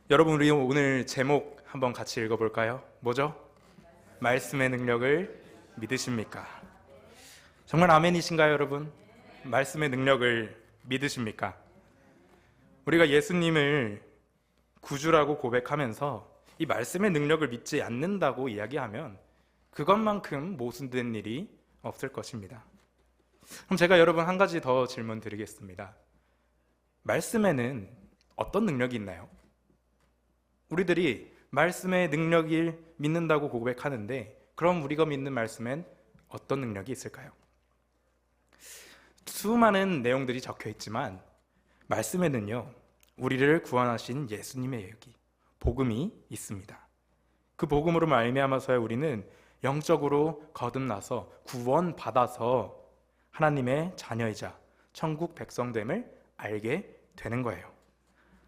여러분, 우리 오늘 제목 한번 같이 읽어볼까요? 뭐죠? 말씀의 능력을 믿으십니까? 정말 아멘이신가요, 여러분? 말씀의 능력을 믿으십니까? 우리가 예수님을 구주라고 고백하면서 이 말씀의 능력을 믿지 않는다고 이야기하면 그것만큼 모순된 일이 없을 것입니다. 그럼 제가 여러분 한 가지 더 질문 드리겠습니다. 말씀에는 어떤 능력이 있나요? 우리들이 말씀의 능력을 믿는다고 고백하는데 그럼 우리가 믿는 말씀엔 어떤 능력이 있을까요? 수많은 내용들이 적혀 있지만 말씀에는요, 우리를 구원하신 예수님의 얘기, 복음이 있습니다. 그 복음으로 말미암아서야 우리는 영적으로 거듭나서 구원받아서 하나님의 자녀이자 천국 백성됨을 알게 되는 거예요.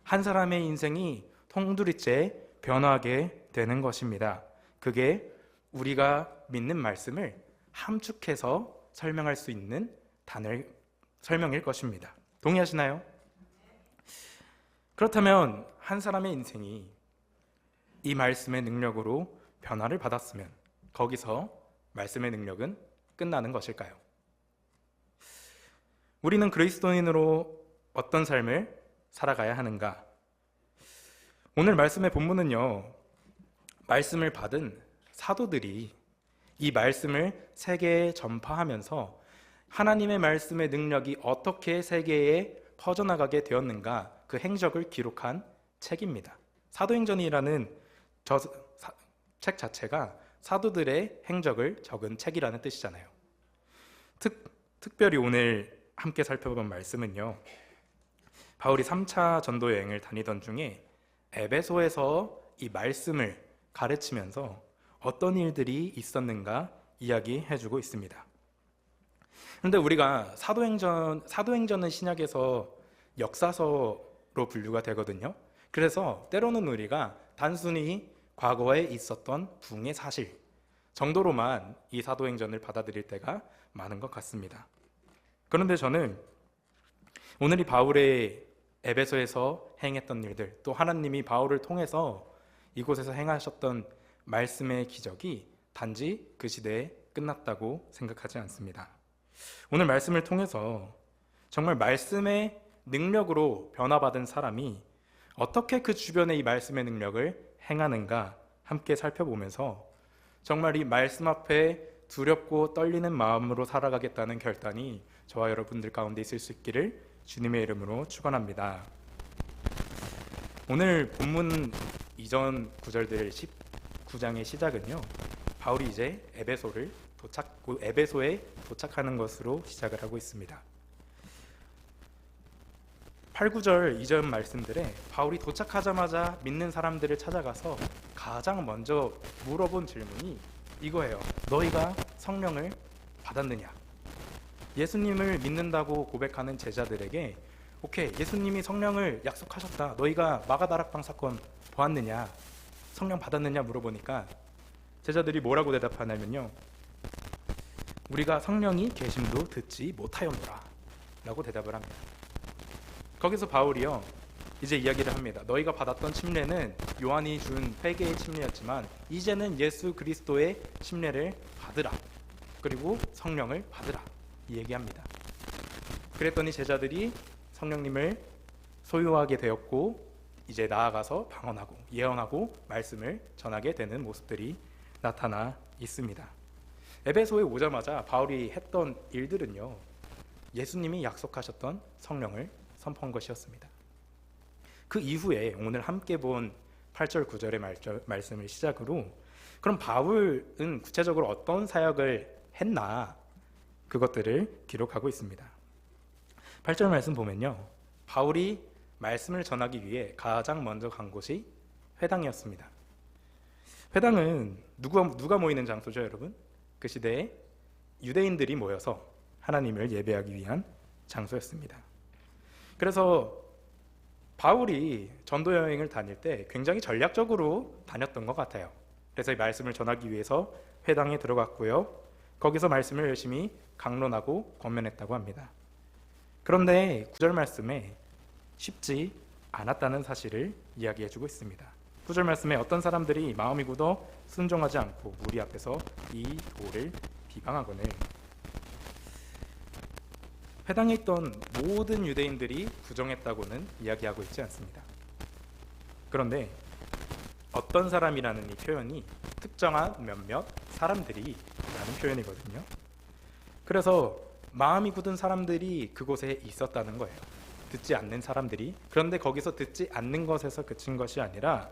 한 사람의 인생이 통두리째 변화하게 되는 것입니다. 그게 우리가 믿는 말씀을 함축해서 설명할 수 있는 설명일 것입니다. 동의하시나요? 그렇다면 한 사람의 인생이 이 말씀의 능력으로 변화를 받았으면 거기서 말씀의 능력은 끝나는 것일까요? 우리는 그리스도인으로 어떤 삶을 살아가야 하는가? 오늘 말씀의 본문은요, 말씀을 받은 사도들이 이 말씀을 세계에 전파하면서 하나님의 말씀의 능력이 어떻게 세계에 퍼져나가게 되었는가, 그 행적을 기록한 책입니다. 사도행전이라는 책 자체가 사도들의 행적을 적은 책이라는 뜻이잖아요. 특별히 오늘 함께 살펴본 말씀은요, 바울이 3차 전도 여행을 다니던 중에 에베소에서 이 말씀을 가르치면서 어떤 일들이 있었는가 이야기해주고 있습니다. 그런데 우리가 사도행전은 신약에서 역사서로 분류가 되거든요. 그래서 때로는 우리가 단순히 과거에 있었던 붕의 사실 정도로만 이 사도행전을 받아들일 때가 많은 것 같습니다. 그런데 저는 오늘 이 바울의 에베소에서 행했던 일들, 또 하나님이 바울을 통해서 이곳에서 행하셨던 말씀의 기적이 단지 그 시대에 끝났다고 생각하지 않습니다. 오늘 말씀을 통해서 정말 말씀의 능력으로 변화받은 사람이 어떻게 그 주변의 이 말씀의 능력을 행하는가 함께 살펴보면서 정말 이 말씀 앞에 두렵고 떨리는 마음으로 살아가겠다는 결단이 저와 여러분들 가운데 있을 수 있기를 주님의 이름으로 축원합니다. 오늘 본문 이전 구절들 19장의 시작은요, 바울이 이제 에베소에 도착하는 것으로 시작을 하고 있습니다. 8, 9절 이전 말씀들에 바울이 도착하자마자 믿는 사람들을 찾아가서 가장 먼저 물어본 질문이 이거예요. 너희가 성령을 받았느냐? 예수님을 믿는다고 고백하는 제자들에게 오케이, 예수님이 성령을 약속하셨다. 너희가 마가다락방 사건 보았느냐? 성령 받았느냐 물어보니까 제자들이 뭐라고 대답하냐면요, 우리가 성령이 계심도 듣지 못하였노라 라고 대답을 합니다. 거기서 바울이요, 이제 이야기를 합니다. 너희가 받았던 침례는 요한이 준 회개의 침례였지만 이제는 예수 그리스도의 침례를 받으라. 그리고 성령을 받으라. 이 얘기합니다. 그랬더니 제자들이 성령님을 소유하게 되었고 이제 나아가서 방언하고 예언하고 말씀을 전하게 되는 모습들이 나타나 있습니다. 에베소에 오자마자 바울이 했던 일들은요, 예수님이 약속하셨던 성령을 선포한 것이었습니다. 그 이후에 오늘 함께 본 8절 9절의 말씀을 시작으로 그럼 바울은 구체적으로 어떤 사역을 했나, 그것들을 기록하고 있습니다. 8절 말씀 보면요, 바울이 말씀을 전하기 위해 가장 먼저 간 곳이 회당이었습니다. 회당은 누가 모이는 장소죠, 여러분? 그 시대에 유대인들이 모여서 하나님을 예배하기 위한 장소였습니다. 그래서 바울이 전도 여행을 다닐 때 굉장히 전략적으로 다녔던 것 같아요. 그래서 이 말씀을 전하기 위해서 회당에 들어갔고요, 거기서 말씀을 열심히 강론하고 권면했다고 합니다. 그런데 9절 말씀에 쉽지 않았다는 사실을 이야기해주고 있습니다. 9절 말씀에 어떤 사람들이 마음이 굳어 순종하지 않고 무리 앞에서 이 도를 비방하거늘. 회당에 있던 모든 유대인들이 부정했다고는 이야기하고 있지 않습니다. 그런데 어떤 사람이라는 이 표현이 특정한 몇몇 사람들이 라는 표현이거든요. 그래서 마음이 굳은 사람들이 그곳에 있었다는 거예요. 듣지 않는 사람들이. 그런데 거기서 듣지 않는 것에서 그친 것이 아니라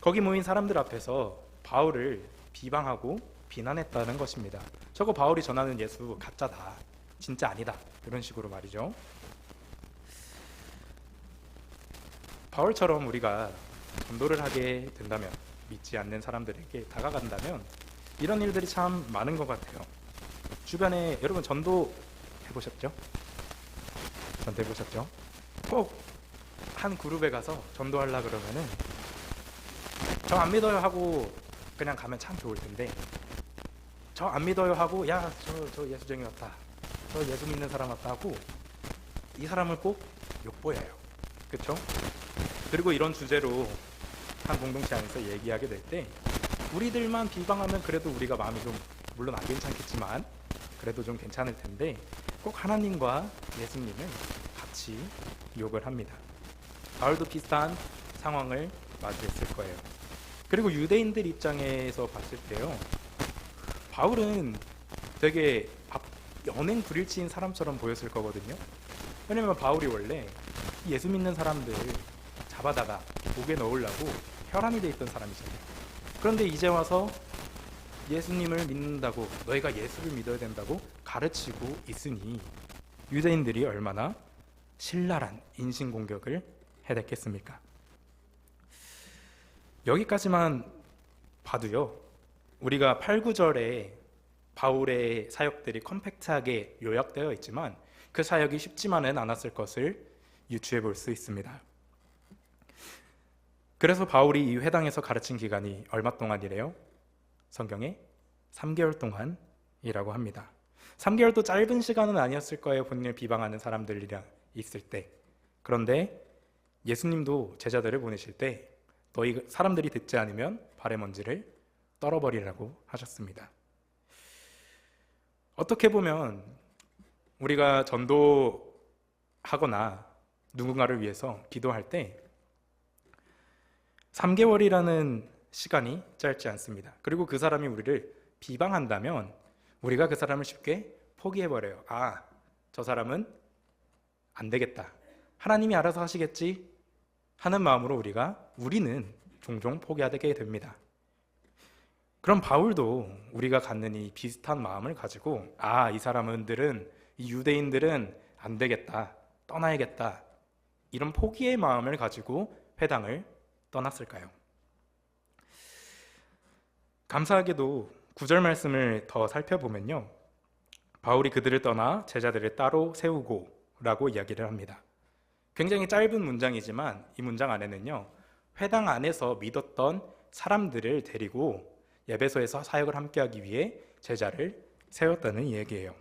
거기 모인 사람들 앞에서 바울을 비방하고 비난했다는 것입니다. 저거 바울이 전하는 예수 가짜다, 진짜 아니다, 이런 식으로 말이죠. 바울처럼 우리가 전도를 하게 된다면, 믿지 않는 사람들에게 다가간다면 이런 일들이 참 많은 것 같아요. 주변에 여러분 전도 해보셨죠? 전도 해보셨죠? 꼭 한 그룹에 가서 전도하려 그러면은 저 안 믿어요 하고 그냥 가면 참 좋을 텐데, 저 안 믿어요 하고 야 저 예수쟁이 왔다, 저 예수 믿는 사람 왔다 하고 이 사람을 꼭 욕보여요. 그렇죠? 그리고 이런 주제로 한 공동체 안에서 얘기하게 될 때 우리들만 비방하면 그래도 우리가 마음이 좀, 물론 안 괜찮겠지만 그래도 좀 괜찮을 텐데, 꼭 하나님과 예수님을 같이 욕을 합니다. 바울도 비슷한 상황을 맞이했을 거예요. 그리고 유대인들 입장에서 봤을 때요, 바울은 되게 연행 불일치인 사람처럼 보였을 거거든요. 왜냐면 바울이 원래 예수 믿는 사람들 잡아다가 목에 넣으려고 혈안이 돼 있던 사람이잖아요. 그런데 이제 와서 예수님을 믿는다고, 너희가 예수를 믿어야 된다고 가르치고 있으니 유대인들이 얼마나 신랄한 인신공격을 해댔겠습니까? 여기까지만 봐도요, 우리가 8, 9절에 바울의 사역들이 컴팩트하게 요약되어 있지만 그 사역이 쉽지만은 않았을 것을 유추해 볼 수 있습니다. 그래서 바울이 이 회당에서 가르친 기간이 얼마 동안이래요? 성경에 3개월 동안이라고 합니다. 3개월도 짧은 시간은 아니었을 거예요, 본인을 비방하는 사람들이랑 있을 때. 그런데 예수님도 제자들을 보내실 때 너희 사람들이 듣지 않으면 발의 먼지를 떨어버리라고 하셨습니다. 어떻게 보면 우리가 전도하거나 누군가를 위해서 기도할 때 3개월이라는 시간이 짧지 않습니다. 그리고 그 사람이 우리를 비방한다면 우리가 그 사람을 쉽게 포기해버려요. 아, 저 사람은 안 되겠다, 하나님이 알아서 하시겠지 하는 마음으로 우리는 종종 포기하게 됩니다. 그럼 바울도 우리가 갖는 이 비슷한 마음을 가지고 이 사람들은, 이 유대인들은 안 되겠다, 떠나야겠다, 이런 포기의 마음을 가지고 회당을 떠났을까요? 감사하게도 9절 말씀을 더 살펴보면요, 바울이 그들을 떠나 제자들을 따로 세우고 라고 이야기를 합니다. 굉장히 짧은 문장이지만 이 문장 안에는요, 회당 안에서 믿었던 사람들을 데리고 에베소에서 사역을 함께하기 위해 제자를 세웠다는 이야기예요.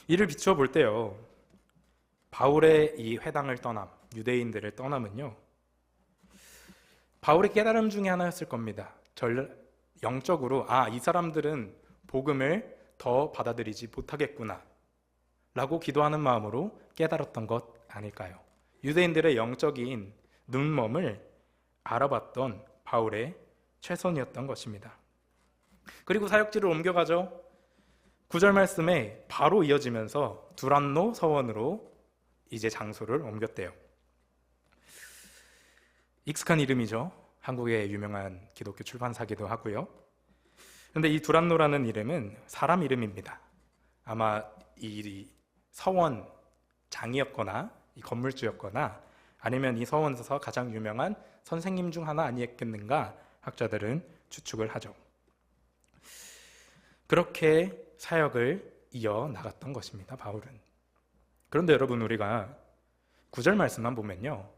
이를 비추어 볼 때요, 바울의 이 회당을 떠남, 유대인들을 떠남은요, 바울의 깨달음 중에 하나였을 겁니다. 영적으로 이 사람들은 복음을 더 받아들이지 못하겠구나 라고 기도하는 마음으로 깨달았던 것 아닐까요? 유대인들의 영적인 눈먼을 알아봤던 바울의 최선이었던 것입니다. 그리고 사역지를 옮겨가죠. 9절 말씀에 바로 이어지면서 두란노 서원으로 이제 장소를 옮겼대요. 익숙한 이름이죠. 한국의 유명한 기독교 출판사기도 하고요. 그런데 이 두란노라는 이름은 사람 이름입니다. 아마 이 서원장이었거나 이 건물주였거나 아니면 이 서원에서 가장 유명한 선생님 중 하나 아니었겠는가 학자들은 추측을 하죠. 그렇게 사역을 이어나갔던 것입니다, 바울은. 그런데 여러분, 우리가 9절 말씀만 보면요,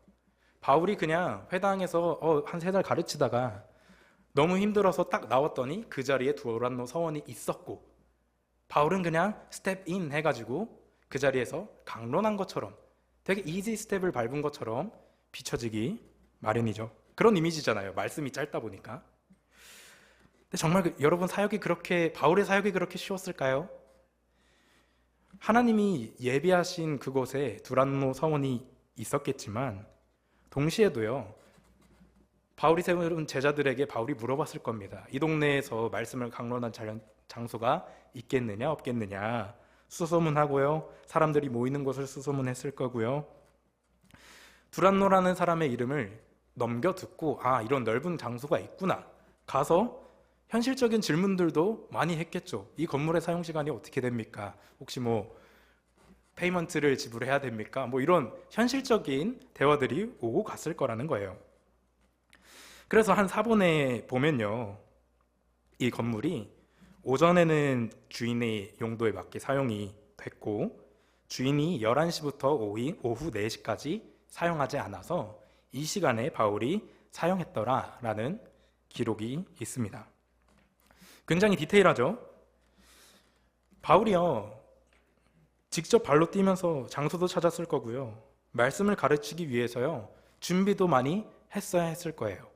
바울이 그냥 회당에서 한 3달 가르치다가 너무 힘들어서 딱 나왔더니 그 자리에 두란노 서원이 있었고 바울은 그냥 스텝 인 해가지고 그 자리에서 강론한 것처럼, 되게 이지 스텝을 밟은 것처럼 비춰지기 마련이죠. 그런 이미지잖아요. 말씀이 짧다 보니까. 근데 정말 여러분 바울의 사역이 그렇게 쉬웠을까요? 하나님이 예비하신 그곳에 두란노 서원이 있었겠지만 동시에도요, 바울이 세운 제자들에게 바울이 물어봤을 겁니다. 이 동네에서 말씀을 강론한 장소가 있겠느냐 없겠느냐 수소문하고요, 사람들이 모이는 곳을 수소문했을 거고요. 두란노라는 사람의 이름을 넘겨듣고 이런 넓은 장소가 있구나, 가서 현실적인 질문들도 많이 했겠죠. 이 건물의 사용 시간이 어떻게 됩니까? 혹시 페이먼트를 지불해야 됩니까? 이런 현실적인 대화들이 오고 갔을 거라는 거예요. 그래서 한 사본에 보면요, 이 건물이 오전에는 주인의 용도에 맞게 사용이 됐고 주인이 11시부터 오후 4시까지 사용하지 않아서 이 시간에 바울이 사용했더라라는 기록이 있습니다. 굉장히 디테일하죠? 바울이요, 직접 발로 뛰면서 장소도 찾았을 거고요, 말씀을 가르치기 위해서요, 준비도 많이 했어야 했을 거예요.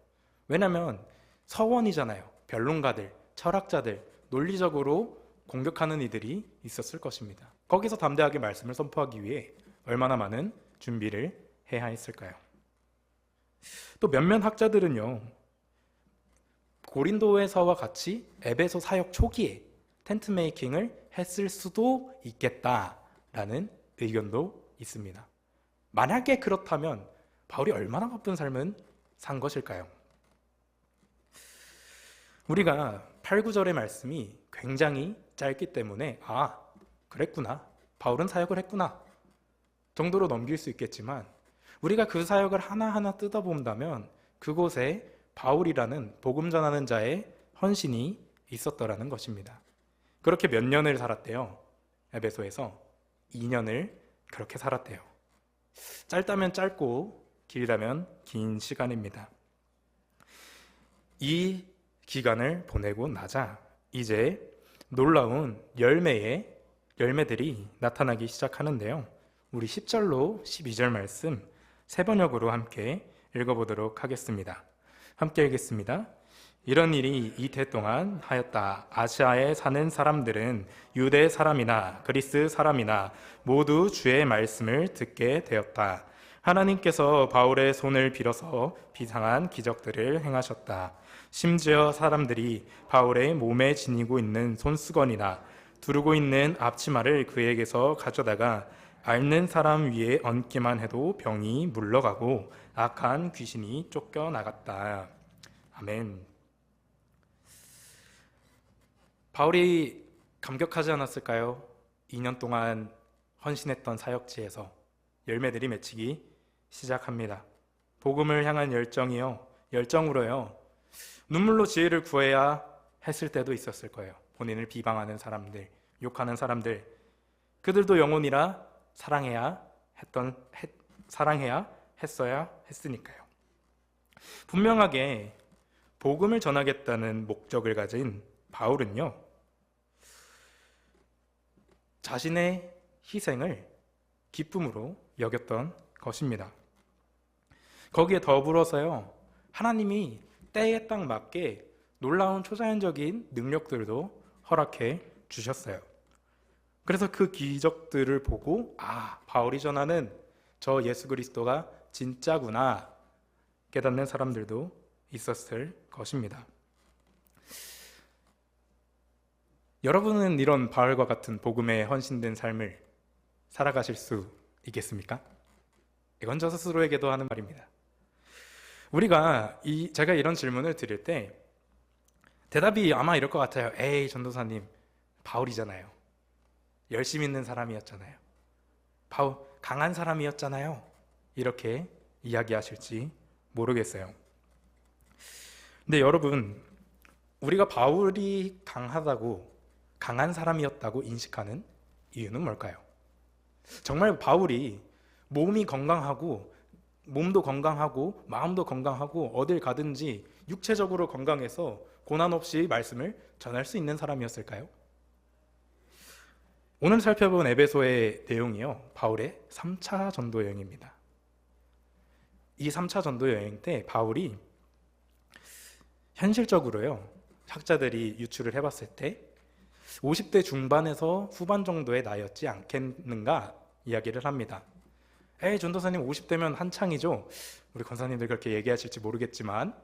왜냐하면 서원이잖아요. 변론가들, 철학자들, 논리적으로 공격하는 이들이 있었을 것입니다. 거기서 담대하게 말씀을 선포하기 위해 얼마나 많은 준비를 해야 했을까요? 또 몇몇 학자들은요, 고린도에서와 같이 에베소 사역 초기에 텐트 메이킹을 했을 수도 있겠다라는 의견도 있습니다. 만약에 그렇다면 바울이 얼마나 바쁜 삶은 산 것일까요? 우리가 8, 9절의 말씀이 굉장히 짧기 때문에 그랬구나, 바울은 사역을 했구나 정도로 넘길 수 있겠지만, 우리가 그 사역을 하나하나 뜯어본다면 그곳에 바울이라는 복음 전하는 자의 헌신이 있었더라는 것입니다. 그렇게 몇 년을 살았대요. 에베소에서 2년을 그렇게 살았대요. 짧다면 짧고 길다면 긴 시간입니다. 이 기간을 보내고 나자 이제 놀라운 열매들이 나타나기 시작하는데요, 우리 10절로 12절 말씀 세 번역으로 함께 읽어보도록 하겠습니다. 함께 읽겠습니다. 이런 일이 이태 동안 하였다. 아시아에 사는 사람들은 유대 사람이나 그리스 사람이나 모두 주의 말씀을 듣게 되었다. 하나님께서 바울의 손을 빌어서 비상한 기적들을 행하셨다. 심지어 사람들이 바울의 몸에 지니고 있는 손수건이나 두르고 있는 앞치마를 그에게서 가져다가 앓는 사람 위에 얹기만 해도 병이 물러가고 악한 귀신이 쫓겨나갔다. 아멘. 바울이 감격하지 않았을까요? 2년 동안 헌신했던 사역지에서 열매들이 맺히기 시작합니다. 복음을 향한 열정으로요, 눈물로 지혜를 구해야 했을 때도 있었을 거예요. 본인을 비방하는 사람들, 욕하는 사람들, 그들도 영혼이라 사랑해야 했어야 했으니까요. 분명하게 복음을 전하겠다는 목적을 가진 바울은요, 자신의 희생을 기쁨으로 여겼던 것입니다. 거기에 더불어서요, 하나님이 때에 딱 맞게 놀라운 초자연적인 능력들도 허락해 주셨어요. 그래서 그 기적들을 보고 바울이 전하는 저 예수 그리스도가 진짜구나 깨닫는 사람들도 있었을 것입니다. 여러분은 이런 바울과 같은 복음에 헌신된 삶을 살아가실 수 있겠습니까? 이건 저 스스로에게도 하는 말입니다. 제가 이런 질문을 드릴 때 대답이 아마 이럴 것 같아요. 에이, 전도사님, 바울이잖아요. 열심 있는 사람이었잖아요. 바울 강한 사람이었잖아요. 이렇게 이야기하실지 모르겠어요. 근데 여러분, 우리가 바울이 강한 사람이었다고 인식하는 이유는 뭘까요? 정말 바울이 몸도 건강하고 마음도 건강하고 어딜 가든지 육체적으로 건강해서 고난 없이 말씀을 전할 수 있는 사람이었을까요? 오늘 살펴본 에베소의 내용이요, 바울의 3차 전도 여행입니다. 이 3차 전도 여행 때 바울이 현실적으로요, 학자들이 유추를 해봤을 때 50대 중반에서 후반 정도의 나이였지 않겠는가 이야기를 합니다. 에이, 전도사님 50대면 한창이죠. 우리 권사님들 그렇게 얘기하실지 모르겠지만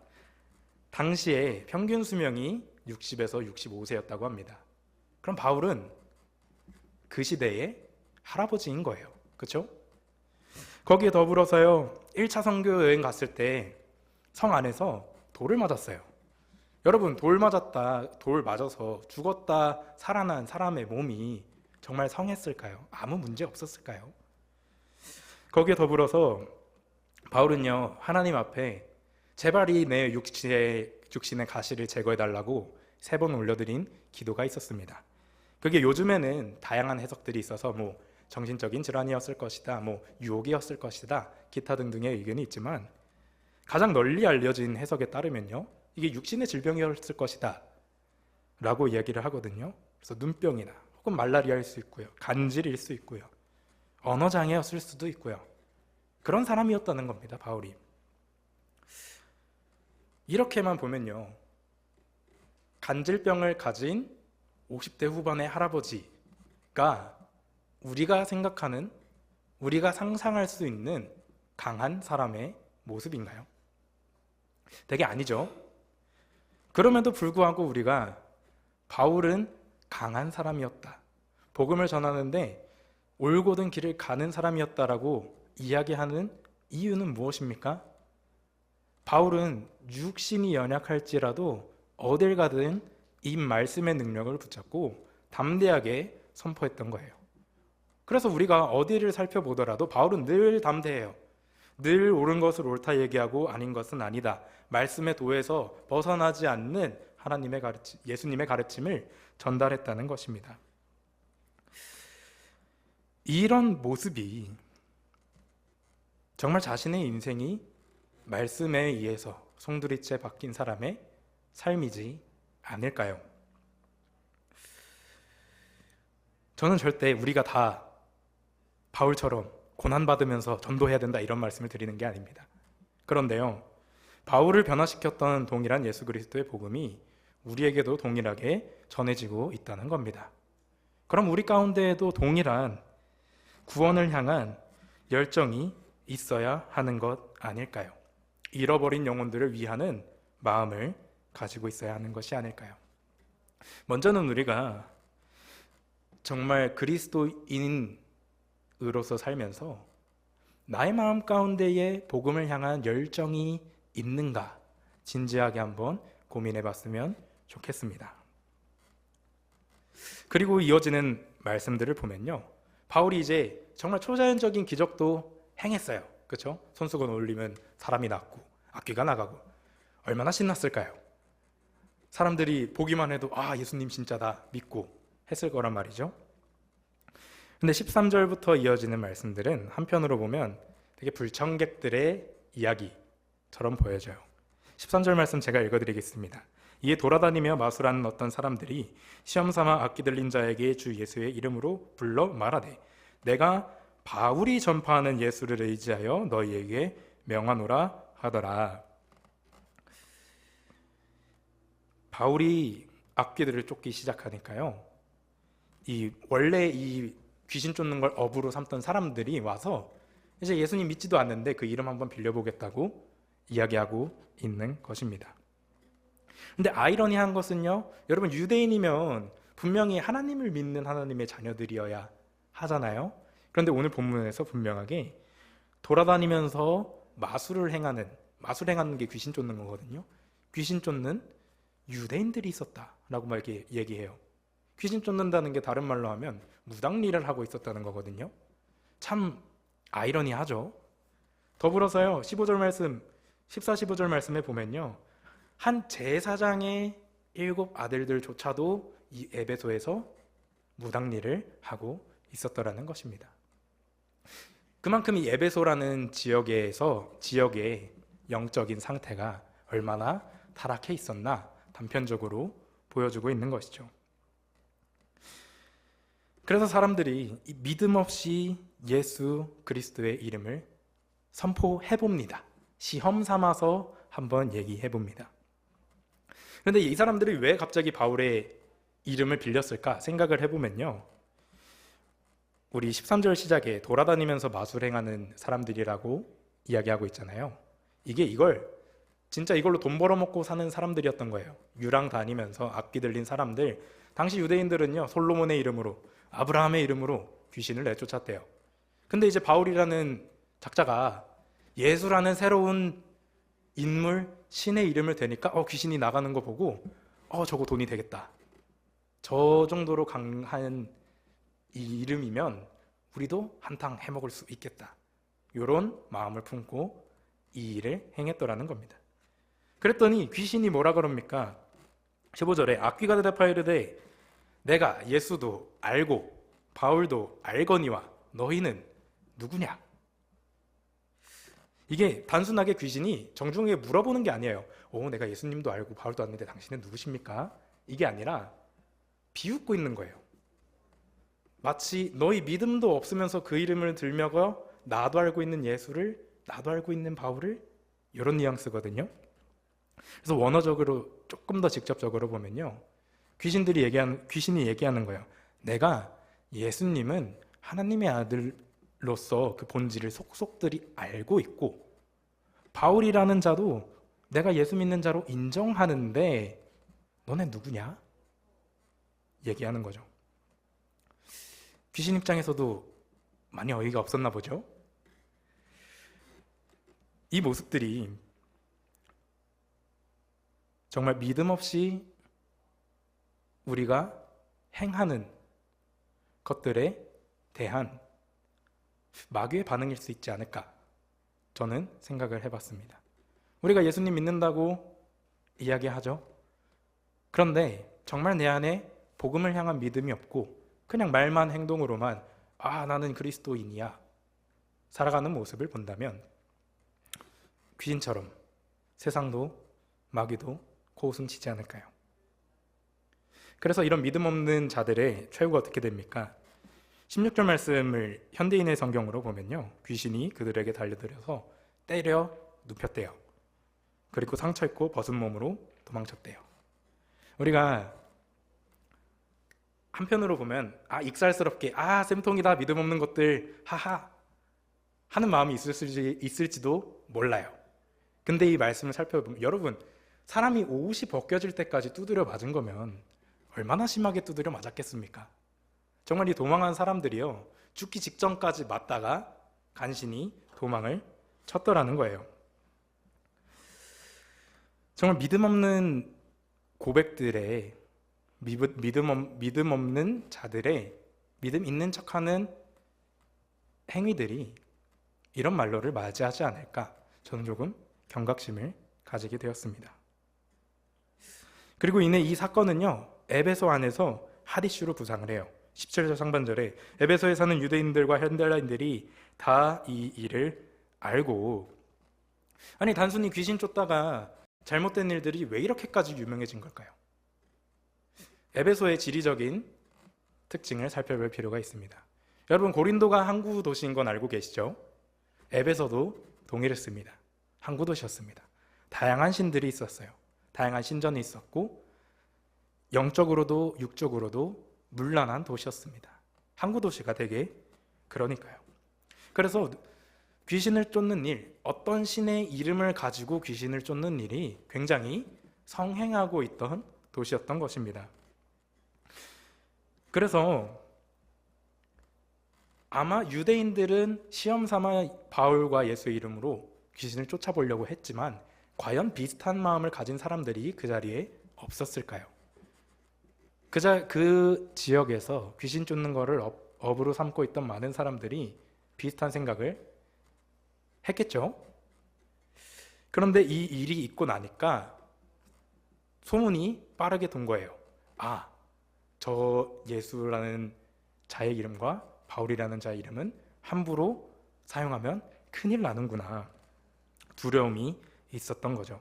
당시에 평균 수명이 60에서 65세였다고 합니다. 그럼 바울은 그 시대의 할아버지인 거예요. 그렇죠? 거기에 더불어서요, 1차 선교 여행 갔을 때 성 안에서 돌을 맞았어요. 여러분, 돌 맞아서 죽었다 살아난 사람의 몸이 정말 성했을까요? 아무 문제 없었을까요? 거기에 더불어서 바울은요, 하나님 앞에 제발 이 내 육신의 가시를 제거해달라고 3번 올려드린 기도가 있었습니다. 그게 요즘에는 다양한 해석들이 있어서 정신적인 질환이었을 것이다, 유혹이었을 것이다, 기타 등등의 의견이 있지만 가장 널리 알려진 해석에 따르면요, 이게 육신의 질병이었을 것이다 라고 이야기를 하거든요. 그래서 눈병이나 혹은 말라리아일 수 있고요, 간질일 수 있고요, 언어장애였을 수도 있고요, 그런 사람이었다는 겁니다, 바울이. 이렇게만 보면요, 간질병을 가진 50대 후반의 할아버지가 우리가 생각하는, 우리가 상상할 수 있는 강한 사람의 모습인가요? 되게 아니죠. 그럼에도 불구하고 우리가 바울은 강한 사람이었다, 복음을 전하는데 올곧은 길을 가는 사람이었다라고 이야기하는 이유는 무엇입니까? 바울은 육신이 연약할지라도 어딜 가든 이 말씀의 능력을 붙잡고 담대하게 선포했던 거예요. 그래서 우리가 어디를 살펴보더라도 바울은 늘 담대해요. 늘 옳은 것을 옳다 얘기하고 아닌 것은 아니다, 말씀의 도에서 벗어나지 않는 예수님의 가르침을 전달했다는 것입니다. 이런 모습이 정말 자신의 인생이 말씀에 의해서 송두리째 바뀐 사람의 삶이지 않을까요? 저는 절대 우리가 다 바울처럼 고난받으면서 전도해야 된다 이런 말씀을 드리는 게 아닙니다. 그런데요, 바울을 변화시켰던 동일한 예수 그리스도의 복음이 우리에게도 동일하게 전해지고 있다는 겁니다. 그럼 우리 가운데에도 동일한 구원을 향한 열정이 있어야 하는 것 아닐까요? 잃어버린 영혼들을 위하는 마음을 가지고 있어야 하는 것이 아닐까요? 먼저는 우리가 정말 그리스도인으로서 살면서 나의 마음 가운데에 복음을 향한 열정이 있는가 진지하게 한번 고민해 봤으면 좋겠습니다. 그리고 이어지는 말씀들을 보면요, 바울이 이제 정말 초자연적인 기적도 행했어요. 그렇죠? 손수건 올리면 사람이 낫고 악귀가 나가고 얼마나 신났을까요? 사람들이 보기만 해도 예수님 진짜다 믿고 했을 거란 말이죠. 근데 13절부터 이어지는 말씀들은 한편으로 보면 되게 불청객들의 이야기처럼 보여져요. 13절 말씀 제가 읽어드리겠습니다. 이에 돌아다니며 마술하는 어떤 사람들이 시험삼아 악기 들린 자에게 주 예수의 이름으로 불러 말하되 내가 바울이 전파하는 예수를 의지하여 너희에게 명하노라 하더라. 바울이 악귀들을 쫓기 시작하니까요, 원래 이 귀신 쫓는 걸 업으로 삼던 사람들이 와서 이제 예수님 믿지도 않는데 그 이름 한번 빌려보겠다고 이야기하고 있는 것입니다. 근데 아이러니한 것은요, 여러분, 유대인이면 분명히 하나님을 믿는 하나님의 자녀들이어야 하잖아요. 그런데 오늘 본문에서 분명하게 돌아다니면서 마술 행하는 게 귀신 쫓는 거거든요. 귀신 쫓는 유대인들이 있었다라고 막 이렇게 얘기해요. 귀신 쫓는다는 게 다른 말로 하면 무당일을 하고 있었다는 거거든요. 참 아이러니하죠. 더불어서요, 15절 말씀, 14, 15절 말씀에 보면요, 한 제사장의 7 아들들조차도 이 에베소에서 무당일을 하고 있었더라는 것입니다. 그만큼 이 에베소라는 지역의 영적인 상태가 얼마나 타락해 있었나 단편적으로 보여주고 있는 것이죠. 그래서 사람들이 믿음 없이 예수 그리스도의 이름을 선포해 봅니다. 시험 삼아서 한번 얘기해 봅니다. 그런데 이 사람들이 왜 갑자기 바울의 이름을 빌렸을까 생각을 해보면요, 우리 13절 시작에 돌아다니면서 마술행하는 사람들이라고 이야기하고 있잖아요. 이걸 진짜 이걸로 돈 벌어먹고 사는 사람들이었던 거예요. 유랑 다니면서 악기 들린 사람들. 당시 유대인들은요, 솔로몬의 이름으로, 아브라함의 이름으로 귀신을 내쫓았대요. 근데 이제 바울이라는 작자가 예수라는 새로운 인물, 신의 이름을 대니까 귀신이 나가는 거 보고 저거 돈이 되겠다. 저 정도로 강한 이 이름이면 우리도 한탕 해먹을 수 있겠다. 이런 마음을 품고 이 일을 행했더라는 겁니다. 그랬더니 귀신이 뭐라 그럽니까? 15절에 악귀가 대답하여 이르되 내가 예수도 알고 바울도 알거니와 너희는 누구냐? 이게 단순하게 귀신이 정중하게 물어보는 게 아니에요. 내가 예수님도 알고 바울도 아는데 당신은 누구십니까? 이게 아니라 비웃고 있는 거예요. 마치 너희 믿음도 없으면서 그 이름을 들먹어 나도 알고 있는 예수를, 나도 알고 있는 바울을, 이런 뉘앙스거든요. 그래서 원어적으로 조금 더 직접적으로 보면요, 귀신이 얘기하는 거예요. 내가 예수님은 하나님의 아들로서 그 본질을 속속들이 알고 있고 바울이라는 자도 내가 예수 믿는 자로 인정하는데 너네 누구냐? 얘기하는 거죠. 귀신 입장에서도 많이 어이가 없었나 보죠. 이 모습들이 정말 믿음 없이 우리가 행하는 것들에 대한 마귀의 반응일 수 있지 않을까, 저는 생각을 해봤습니다. 우리가 예수님 믿는다고 이야기하죠. 그런데 정말 내 안에 복음을 향한 믿음이 없고 그냥 말만 행동으로만 나는 그리스도인이야 살아가는 모습을 본다면 귀신처럼 세상도 마귀도 코웃음 치지 않을까요? 그래서 이런 믿음 없는 자들의 최후가 어떻게 됩니까? 16절 말씀을 현대인의 성경으로 보면요, 귀신이 그들에게 달려들어서 때려 눕혔대요. 그리고 상처 입고 벗은 몸으로 도망쳤대요. 우리가 한편으로 보면 익살스럽게 쌤통이다 믿음 없는 것들 하하 하는 마음이 있을지도 몰라요. 근데 이 말씀을 살펴보면 여러분, 사람이 옷이 벗겨질 때까지 두드려 맞은 거면 얼마나 심하게 두드려 맞았겠습니까? 정말 이 도망한 사람들이요, 죽기 직전까지 맞다가 간신히 도망을 쳤더라는 거예요. 정말 믿음 없는 고백들의 믿음 없는 자들의 믿음 있는 척하는 행위들이 이런 말로를 맞이하지 않을까, 저는 조금 경각심을 가지게 되었습니다. 그리고 이내 이 사건은요, 에베소 안에서 핫 이슈로 부상을 해요. 17절 상반절에 에베소에 사는 유대인들과 헬라인들이 다 이 일을 알고, 단순히 귀신 쫓다가 잘못된 일들이 왜 이렇게까지 유명해진 걸까요? 에베소의 지리적인 특징을 살펴볼 필요가 있습니다. 여러분, 고린도가 항구 도시인 건 알고 계시죠? 에베소도 동일했습니다. 항구 도시였습니다. 다양한 신들이 있었어요. 다양한 신전이 있었고 영적으로도 육적으로도 문란한 도시였습니다. 항구 도시가 되게 그러니까요. 그래서 귀신을 쫓는 일, 어떤 신의 이름을 가지고 귀신을 쫓는 일이 굉장히 성행하고 있던 도시였던 것입니다. 그래서 아마 유대인들은 시험 삼아 바울과 예수의 이름으로 귀신을 쫓아보려고 했지만 과연 비슷한 마음을 가진 사람들이 그 자리에 없었을까요? 그 지역에서 귀신 쫓는 거를 업으로 삼고 있던 많은 사람들이 비슷한 생각을 했겠죠. 그런데 이 일이 있고 나니까 소문이 빠르게 돈 거예요. 저 예수라는 자의 이름과 바울이라는 자의 이름은 함부로 사용하면 큰일 나는구나. 두려움이 있었던 거죠.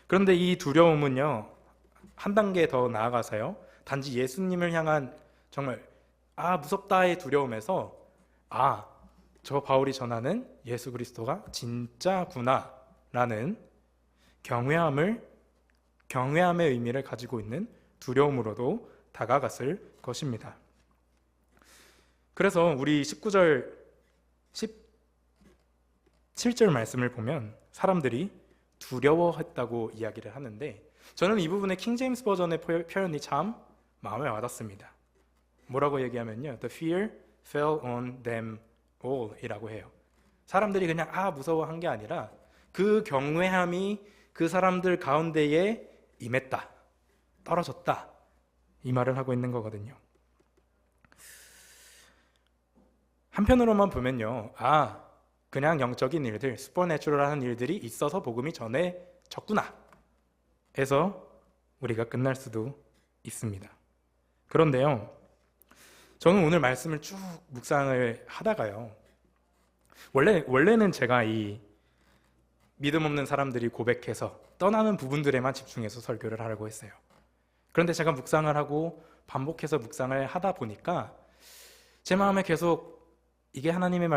그런데 이 두려움은요, 한 단계 더 나아가서요, 단지 예수님을 향한 정말 무섭다의 두려움에서 저 바울이 전하는 예수 그리스도가 진짜구나라는 경외함의 의미를 가지고 있는 두려움으로도 다가갔을 것입니다. 그래서 우리 19절, 17절 말씀을 보면 사람들이 두려워했다고 이야기를 하는데, 저는 이 부분의 킹제임스 버전의 표현이 참 마음에 와닿습니다. 뭐라고 얘기하면요, The fear fell on them all 이라고 해요. 사람들이 그냥 무서워한 게 아니라 그 경외함이 그 사람들 가운데에 임했다, 떨어졌다, 이 말을 하고 있는 거거든요. 한편으로만 보면요, 그냥 영적인 일들, 슈퍼내추럴한 일들이 있어서 복음이 전해졌구나 해서 우리가 끝날 수도 있습니다. 그런데요, 저는 오늘 말씀을 쭉 묵상을 하다가요, 원래는 제가 이 믿음 없는 사람들이 고백해서 떠나는 부분들에만 집중해서 설교를 하려고 했어요. 그런데 제가 묵상을 하고 반복해서 묵상을 하다 보니까 제 마음에 계속 이게 하나님의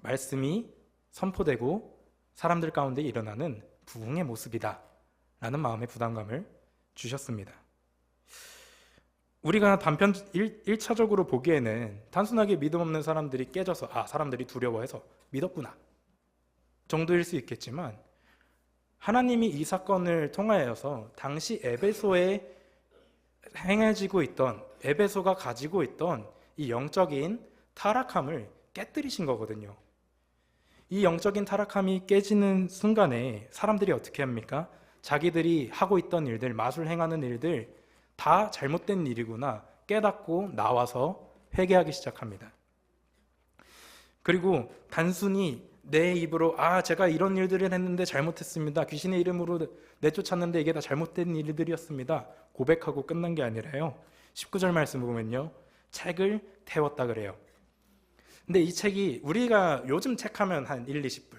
말씀이 선포되고 사람들 가운데 일어나는 부흥의 모습이다 라는 마음의 부담감을 주셨습니다. 우리가 단편 1차적으로 보기에는 단순하게 믿음 없는 사람들이 깨져서 사람들이 두려워해서 믿었구나 정도일 수 있겠지만, 하나님이 이 사건을 통하여서 당시 에베소에 행해지고 있던, 에베소가 가지고 있던 이 영적인 타락함을 깨뜨리신 거거든요. 이 영적인 타락함이 깨지는 순간에 사람들이 어떻게 합니까? 자기들이 하고 있던 일들, 마술 행하는 일들 다 잘못된 일이구나 깨닫고 나와서 회개하기 시작합니다. 그리고 단순히 내 입으로 제가 이런 일들을 했는데 잘못했습니다, 귀신의 이름으로 내쫓았는데 이게 다 잘못된 일들이었습니다, 고백하고 끝난 게 아니라요, 19절 말씀 보면요, 책을 태웠다 그래요. 근데 이 책이 우리가 요즘 책 하면 한 1, 20불,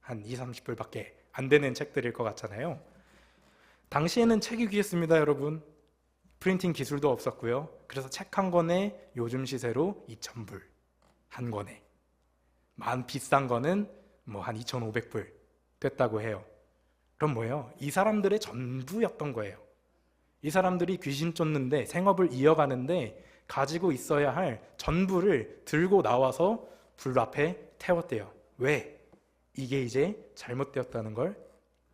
한 2, 30불밖에 안 되는 책들일 것 같잖아요. 당시에는 책이 귀했습니다, 여러분. 프린팅 기술도 없었고요. 그래서 책 한 권에 요즘 시세로 2,000불 한 권에, 비싼 거는 한 2,500불 됐다고 해요. 그럼 뭐예요? 이 사람들의 전부였던 거예요. 이 사람들이 귀신 쫓는데, 생업을 이어가는데 가지고 있어야 할 전부를 들고 나와서 불 앞에 태웠대요. 왜? 이게 이제 잘못되었다는 걸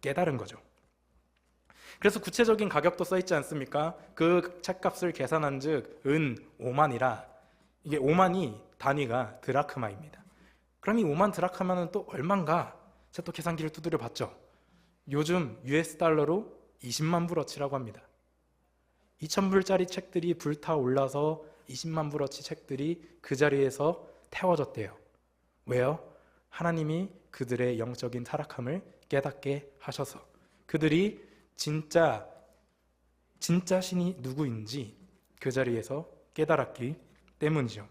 깨달은 거죠. 그래서 구체적인 가격도 써있지 않습니까? 그 책값을 계산한 즉 은 5만이라, 이게 5만이 단위가 드라크마입니다. 그럼 이 5만 드라크마는 또 얼만가? 제가 또 계산기를 두드려 봤죠. 요즘 US 달러로 20만 불어치라고 합니다. 2,000불짜리 책들이 불타올라서 20만 불어치 책들이 그 자리에서 태워졌대요. 왜요? 하나님이 그들의 영적인 타락함을 깨닫게 하셔서 그들이 진짜 신이 누구인지 그 자리에서 깨달았기 때문이죠.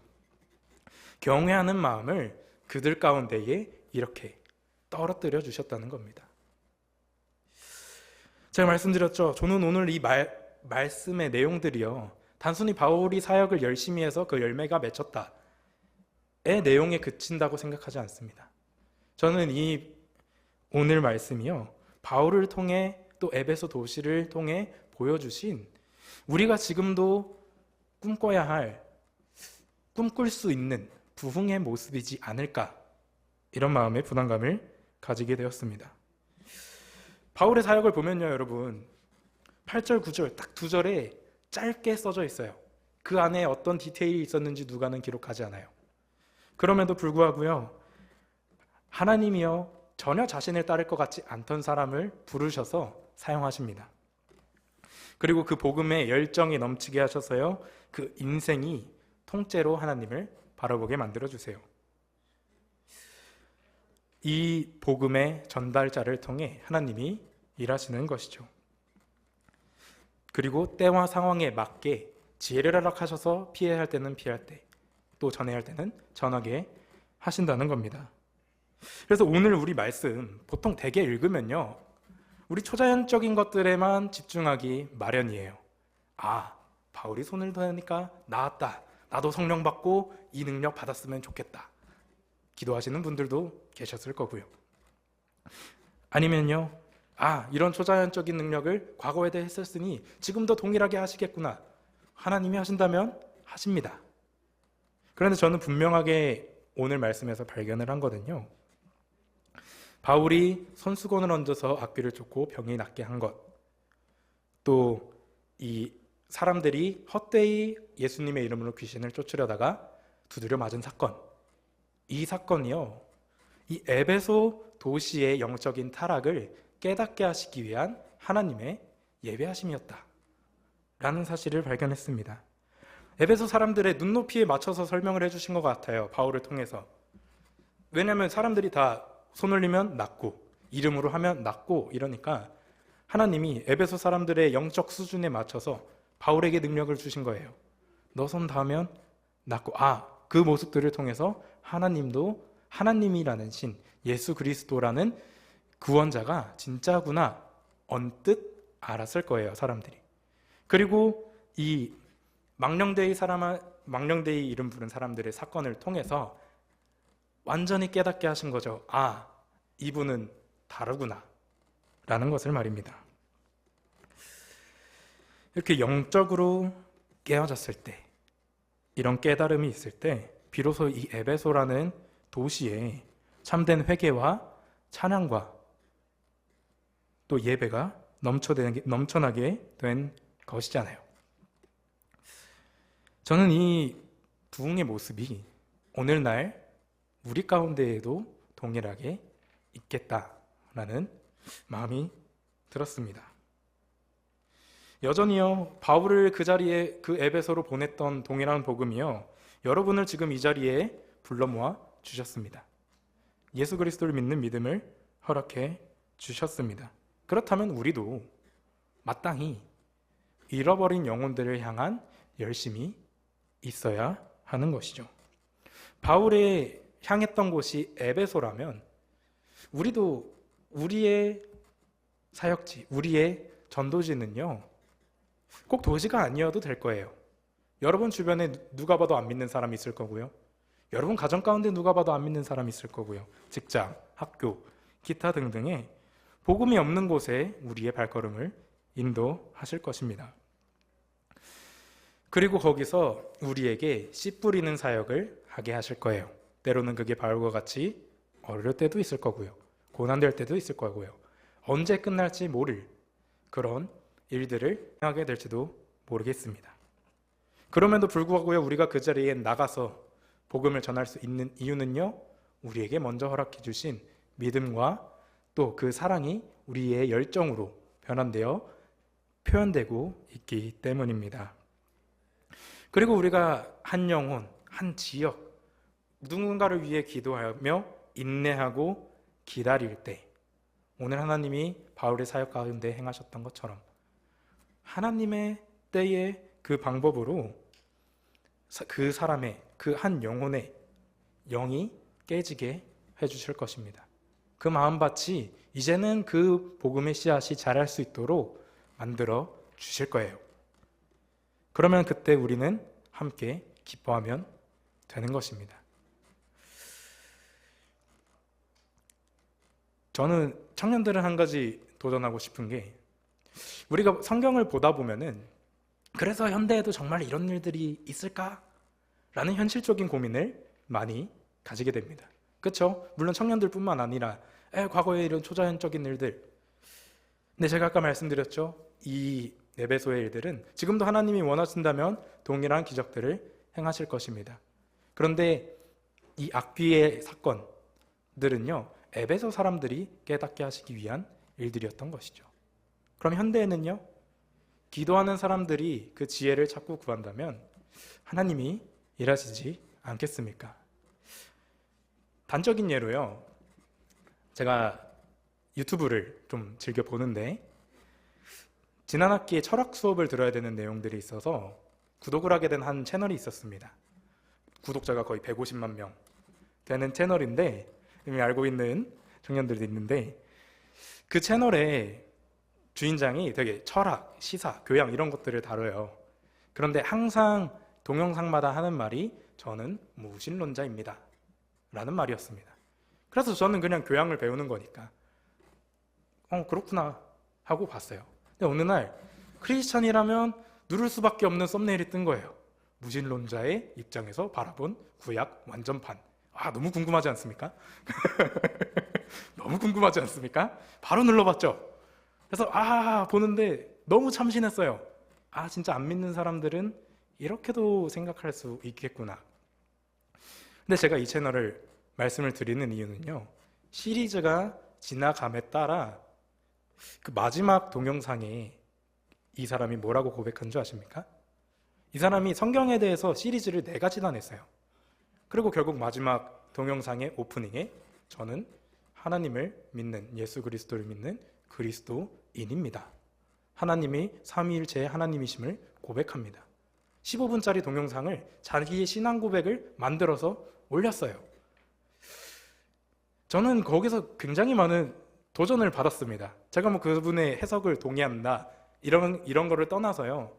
경외하는 마음을 그들 가운데에 이렇게 떨어뜨려 주셨다는 겁니다. 제가 말씀드렸죠. 저는 오늘 이 말씀의 내용들이요, 단순히 바울이 사역을 열심히 해서 그 열매가 맺혔다의 내용에 그친다고 생각하지 않습니다. 저는 이 오늘 말씀이요, 바울을 통해 또 에베소 도시를 통해 보여주신 우리가 지금도 꿈꿔야 할, 꿈꿀 수 있는 부흥의 모습이지 않을까, 이런 마음의 부담감을 가지게 되었습니다. 바울의 사역을 보면요, 여러분 8절, 9절 딱 두 절에 짧게 써져 있어요. 그 안에 어떤 디테일이 있었는지 누가는 기록하지 않아요. 그럼에도 불구하고요, 하나님이요 전혀 자신을 따를 것 같지 않던 사람을 부르셔서 사용하십니다. 그리고 그 복음에 열정이 넘치게 하셔서요, 그 인생이 통째로 하나님을 바라보게 만들어주세요. 이 복음의 전달자를 통해 하나님이 일하시는 것이죠. 그리고 때와 상황에 맞게 지혜를 허락하셔서 피해야 할 때는 피할 때, 또 전해야 할 때는 전하게 하신다는 겁니다. 그래서 오늘 우리 말씀 보통 대개 읽으면요, 우리 초자연적인 것들에만 집중하기 마련이에요. 바울이 손을 더니까 나았다, 나도 성령 받고 이 능력 받았으면 좋겠다, 기도하시는 분들도 계셨을 거고요. 아니면요, 이런 초자연적인 능력을 과거에도 했었으니 지금도 동일하게 하시겠구나. 하나님이 하신다면 하십니다. 그런데 저는 분명하게 오늘 말씀에서 발견을 한 거는요, 바울이 손수건을 얹어서 악귀를 쫓고 병이 낫게 한 것, 또 이 사람들이 헛되이 예수님의 이름으로 귀신을 쫓으려다가 두드려 맞은 사건, 이 사건이요, 이 에베소 도시의 영적인 타락을 깨닫게 하시기 위한 하나님의 예배하심이었다 라는 사실을 발견했습니다. 에베소 사람들의 눈높이에 맞춰서 설명을 해주신 것 같아요, 바울을 통해서. 왜냐하면 사람들이 다 손 올리면 낫고 이름으로 하면 낫고 이러니까 하나님이 에베소 사람들의 영적 수준에 맞춰서 바울에게 능력을 주신 거예요. 너 손 닿으면 낫고, 그 모습들을 통해서 하나님도 하나님이라는 신, 예수 그리스도라는 구원자가 진짜구나 언뜻 알았을 거예요, 사람들이. 그리고 이 망령되이 이름 부른 사람들의 사건을 통해서 완전히 깨닫게 하신 거죠. 이분은 다르구나 라는 것을 말입니다. 이렇게 영적으로 깨어졌을 때, 이런 깨달음이 있을 때 비로소 이 에베소라는 도시에 참된 회개와 찬양과 또 예배가 넘쳐나게 된 것이잖아요. 저는 이 부흥의 모습이 오늘날 우리 가운데에도 동일하게 있겠다라는 마음이 들었습니다. 여전히요, 바울을 그 자리에, 그 에베소로 보냈던 동일한 복음이요, 여러분을 지금 이 자리에 불러 모아 주셨습니다. 예수 그리스도를 믿는 믿음을 허락해 주셨습니다. 그렇다면 우리도 마땅히 잃어버린 영혼들을 향한 열심이 있어야 하는 것이죠. 바울의 향했던 곳이 에베소라면 우리도 우리의 사역지, 우리의 전도지는요, 꼭 도시가 아니어도 될 거예요. 여러분 주변에 누가 봐도 안 믿는 사람이 있을 거고요. 여러분 가정 가운데 누가 봐도 안 믿는 사람이 있을 거고요. 직장, 학교, 기타 등등의 복음이 없는 곳에 우리의 발걸음을 인도하실 것입니다. 그리고 거기서 우리에게 씨 뿌리는 사역을 하게 하실 거예요. 때로는 그게 바울과 같이 어려울 때도 있을 거고요. 고난될 때도 있을 거고요. 언제 끝날지 모를 그런 일들을 하게 될지도 모르겠습니다. 그럼에도 불구하고요, 우리가 그 자리에 나가서 복음을 전할 수 있는 이유는요, 우리에게 먼저 허락해 주신 믿음과 또 그 사랑이 우리의 열정으로 변환되어 표현되고 있기 때문입니다. 그리고 우리가 한 영혼, 한 지역, 누군가를 위해 기도하며 인내하고 기다릴 때, 오늘 하나님이 바울의 사역 가운데 행하셨던 것처럼 하나님의 때의 그 방법으로 그 사람의, 그 한 영혼의 영이 깨지게 해주실 것입니다. 그 마음밭이 이제는 그 복음의 씨앗이 자랄 수 있도록 만들어 주실 거예요. 그러면 그때 우리는 함께 기뻐하면 되는 것입니다. 저는 청년들은 한 가지 도전하고 싶은 게, 우리가 성경을 보다 보면은 그래서 현대에도 정말 이런 일들이 있을까? 라는 현실적인 고민을 많이 가지게 됩니다. 그렇죠? 물론 청년들뿐만 아니라 과거에 이런 초자연적인 일들, 근데 제가 아까 말씀드렸죠, 이 에베소의 일들은 지금도 하나님이 원하신다면 동일한 기적들을 행하실 것입니다. 그런데 이 악귀의 사건들은요, 에베소 사람들이 깨닫게 하시기 위한 일들이었던 것이죠. 그럼 현대에는요, 기도하는 사람들이 그 지혜를 찾고 구한다면 하나님이 일하시지 않겠습니까? 단적인 예로요, 제가 유튜브를 좀 즐겨 보는데 지난 학기에 철학 수업을 들어야 되는 내용들이 있어서 구독을 하게 된 한 채널이 있었습니다. 구독자가 거의 150만 명 되는 채널인데, 이미 알고 있는 청년들도 있는데, 그 채널의 주인장이 되게 철학, 시사, 교양 이런 것들을 다뤄요. 그런데 항상 동영상마다 하는 말이 저는 무신론자입니다 라는 말이었습니다. 그래서 저는 그냥 교양을 배우는 거니까 그렇구나 하고 봤어요. 근데 어느 날 크리스찬이라면 누를 수밖에 없는 썸네일이 뜬 거예요. 무신론자의 입장에서 바라본 구약 완전판. 너무 궁금하지 않습니까? 너무 궁금하지 않습니까? 바로 눌러봤죠. 그래서 보는데 너무 참신했어요. 진짜 안 믿는 사람들은 이렇게도 생각할 수 있겠구나. 근데 제가 이 채널을 말씀을 드리는 이유는요, 시리즈가 지나감에 따라 그 마지막 동영상에 이 사람이 뭐라고 고백한 줄 아십니까? 이 사람이 성경에 대해서 시리즈를 4가지나 냈어요. 그리고 결국 마지막 동영상의 오프닝에 저는 하나님을 믿는, 예수 그리스도를 믿는 그리스도인입니다. 하나님이 삼위일체의 하나님이심을 고백합니다. 15분짜리 동영상을 자기의 신앙 고백을 만들어서 올렸어요. 저는 거기서 굉장히 많은 도전을 받았습니다. 제가 뭐 그분의 해석을 동의한다 이런 거를 떠나서요,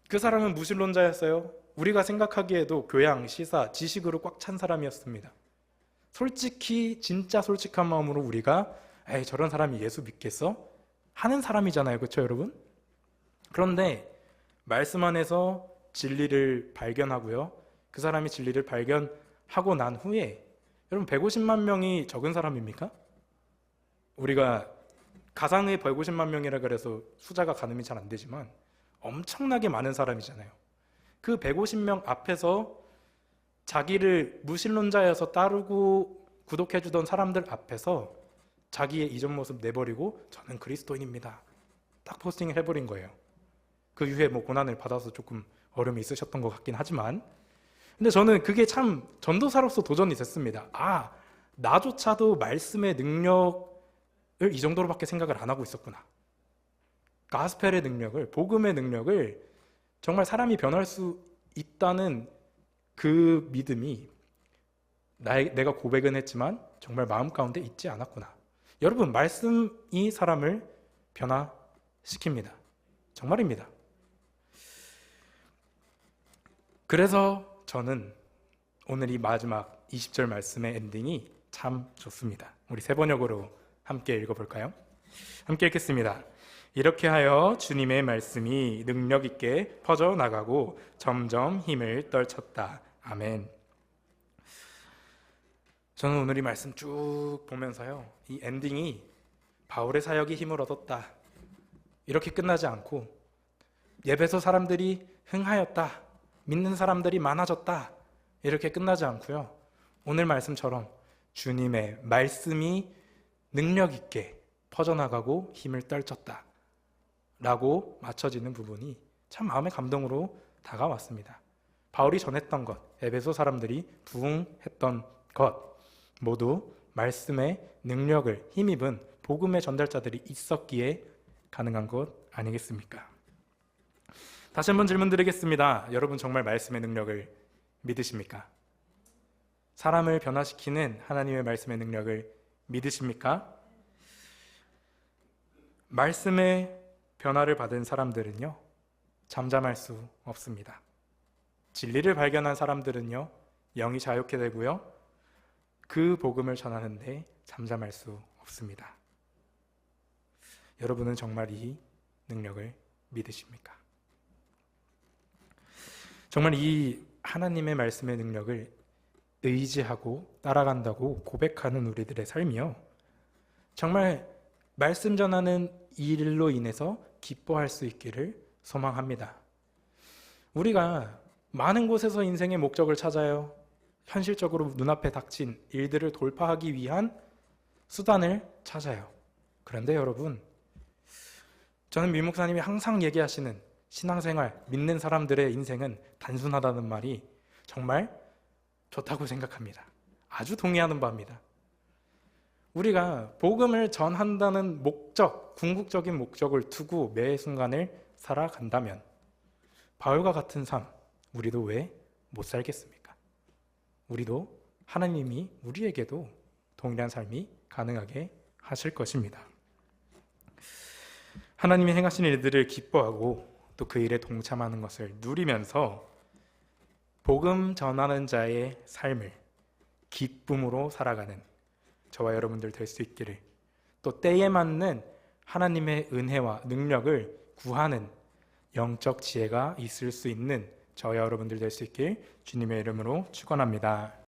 그 사람은 무신론자였어요. 우리가 생각하기에도 교양, 시사, 지식으로 꽉 찬 사람이었습니다. 솔직히 진짜 솔직한 마음으로 우리가 저런 사람이 예수 믿겠어? 하는 사람이잖아요. 그렇죠 여러분? 그런데 말씀 안에서 진리를 발견하고요, 그 사람이 진리를 발견하고 난 후에, 여러분 150만 명이 적은 사람입니까? 우리가 가상의 150만 명이라 그래서 숫자가 가늠이 잘 안 되지만 엄청나게 많은 사람이잖아요. 그 150명 앞에서 자기를 무신론자여서 따르고 구독해주던 사람들 앞에서 자기의 이전 모습 내버리고 저는 그리스도인입니다 딱 포스팅을 해버린 거예요. 그 이후에 뭐 고난을 받아서 조금 어려움이 있으셨던 것 같긴 하지만, 근데 저는 그게 참 전도사로서 도전이 됐습니다. 나조차도 말씀의 능력을 이 정도로밖에 생각을 안 하고 있었구나. 가스펠의 능력을, 복음의 능력을, 정말 사람이 변할 수 있다는 그 믿음이 내가 고백은 했지만 정말 마음 가운데 있지 않았구나. 여러분, 말씀이 사람을 변화시킵니다. 정말입니다. 그래서 저는 오늘 이 마지막 20절 말씀의 엔딩이 참 좋습니다. 우리 세 번역으로 함께 읽어볼까요? 함께 읽겠습니다. 이렇게 하여 주님의 말씀이 능력 있게 퍼져나가고 점점 힘을 떨쳤다. 아멘. 저는 오늘 이 말씀 쭉 보면서요, 이 엔딩이 바울의 사역이 힘을 얻었다 이렇게 끝나지 않고, 예배소 사람들이 흥하였다, 믿는 사람들이 많아졌다 이렇게 끝나지 않고요, 오늘 말씀처럼 주님의 말씀이 능력 있게 퍼져나가고 힘을 떨쳤다 라고 맞춰지는 부분이 참 마음의 감동으로 다가왔습니다. 바울이 전했던 것, 에베소 사람들이 부응했던 것 모두 말씀의 능력을 힘입은 복음의 전달자들이 있었기에 가능한 것 아니겠습니까? 다시 한번 질문 드리겠습니다. 여러분 정말 말씀의 능력을 믿으십니까? 사람을 변화시키는 하나님의 말씀의 능력을 믿으십니까? 말씀의 변화를 받은 사람들은요, 잠잠할 수 없습니다. 진리를 발견한 사람들은요, 영이 자유케 되고요, 그 복음을 전하는데 잠잠할 수 없습니다. 여러분은 정말 이 능력을 믿으십니까? 정말 이 하나님의 말씀의 능력을 의지하고 따라간다고 고백하는 우리들의 삶이요, 정말 말씀 전하는 일로 인해서 기뻐할 수 있기를 소망합니다. 우리가 많은 곳에서 인생의 목적을 찾아요. 현실적으로 눈앞에 닥친 일들을 돌파하기 위한 수단을 찾아요. 그런데 여러분, 저는 미 목사님이 항상 얘기하시는 신앙생활, 믿는 사람들의 인생은 단순하다는 말이 정말 좋다고 생각합니다. 아주 동의하는 바입니다. 우리가 복음을 전한다는 목적, 궁극적인 목적을 두고 매 순간을 살아간다면 바울과 같은 삶, 우리도 왜 못 살겠습니까? 우리도 하나님이 우리에게도 동일한 삶이 가능하게 하실 것입니다. 하나님이 행하신 일들을 기뻐하고 또 그 일에 동참하는 것을 누리면서 복음 전하는 자의 삶을 기쁨으로 살아가는 저와 여러분들 될 수 있기를, 또 때에 맞는 하나님의 은혜와 능력을 구하는 영적 지혜가 있을 수 있는 저와 여러분들 될 수 있길 주님의 이름으로 축원합니다.